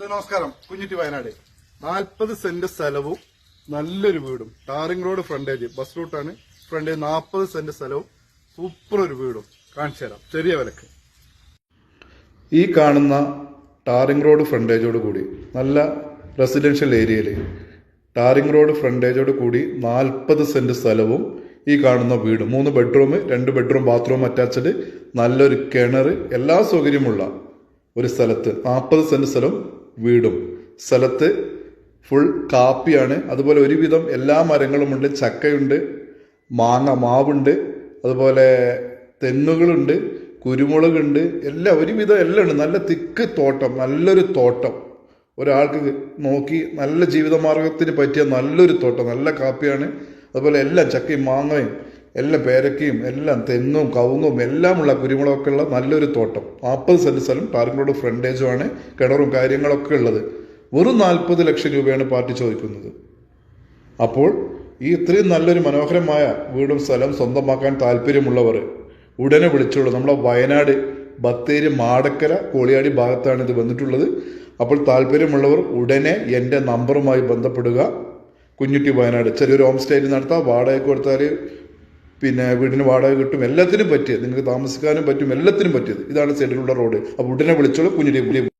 നമസ്കാരം. കുഞ്ഞിറ്റി വയനാട് 40 സെന്റ് സ്ഥലവും നല്ലൊരു വീടും, ടാറിംഗ് റോഡ് ഫ്രണ്ടേജ്, ബസ് റൂട്ടാണ് ഫ്രണ്ടേജ്. 40 സെന്റ് സ്ഥലവും സൂപ്പർ ഒരു വീടും കാണിച്ചു തരാം ചെറിയ വിലക്ക്. ഈ കാണുന്ന ടാറിംഗ് റോഡ് ഫ്രണ്ടേജോട് കൂടി നല്ല റെസിഡൻഷ്യൽ ഏരിയയിൽ ടാറിംഗ് റോഡ് ഫ്രണ്ടേജോട് കൂടി 40 സെന്റ് സ്ഥലവും ഈ കാണുന്ന വീട്, 3 ബെഡ്റൂം, 2 ബെഡ്റൂം ബാത്റൂം അറ്റാച്ച്ഡ്, നല്ലൊരു കിണർ, എല്ലാ സൗകര്യമുള്ള ഒരു സ്ഥലത്ത് 40 സെന്റ് സ്ഥലം വീടും. സ്ഥലത്ത് ഫുൾ കാപ്പിയാണ്. അതുപോലെ ഒരുവിധം എല്ലാ മരങ്ങളുമുണ്ട്. ചക്കയുണ്ട്, മാവുണ്ട്, അതുപോലെ തെങ്ങുകളുണ്ട്, കുരുമുളകുണ്ട്, എല്ലാം ഒരുവിധം എല്ലാം ഉണ്ട്. നല്ല തിക്ക് തോട്ടം, നല്ലൊരു തോട്ടം, ഒരാൾക്ക് നോക്കി നല്ല ജീവിതമാർഗത്തിന് പറ്റിയ നല്ലൊരു തോട്ടം. നല്ല കാപ്പിയാണ്. അതുപോലെ എല്ലാം ചക്കയും മാങ്ങയും എല്ലാം പേരക്കയും എല്ലാം തെങ്ങും കവുങ്ങും എല്ലാമുള്ള കുരുമുളകൊക്കെ ഉള്ള നല്ലൊരു തോട്ടം. 40 സെന്റ് സ്ഥലം, ടാറിംഗ് റോഡ് ഫ്രണ്ടേജുമാണ്, കിണറും കാര്യങ്ങളൊക്കെ ഉള്ളത്. വെറും 40 ലക്ഷം രൂപയാണ് പാർട്ടി ചോദിക്കുന്നത്. അപ്പോൾ ഈ ഇത്രയും നല്ലൊരു മനോഹരമായ വീടും സ്ഥലം സ്വന്തമാക്കാൻ താല്പര്യമുള്ളവർ ഉടനെ വിളിച്ചോളൂ. നമ്മളെ വയനാട് ബത്തേരി മാടക്കര കോളിയാടി ഭാഗത്താണ് ഇത് വന്നിട്ടുള്ളത്. അപ്പോൾ താല്പര്യമുള്ളവർ ഉടനെ എൻ്റെ നമ്പറുമായി ബന്ധപ്പെടുക. കുഞ്ഞുട്ടി വയനാട്. ചെറിയൊരു ഹോം സ്റ്റേ നടത്താം, വാടക കൊടുത്താൽ പിന്നെ വീടിന് വാടക കിട്ടും, എല്ലാത്തിനും പറ്റിയത്, നിങ്ങൾക്ക് താമസിക്കാനും പറ്റും, എല്ലാത്തിനും പറ്റിയത്. ഇതാണ് സൈഡിലുള്ള റോഡ്. അപ്പോൾ ഉടനെ വിളിച്ചോളൂ. കുഞ്ഞുട്ടി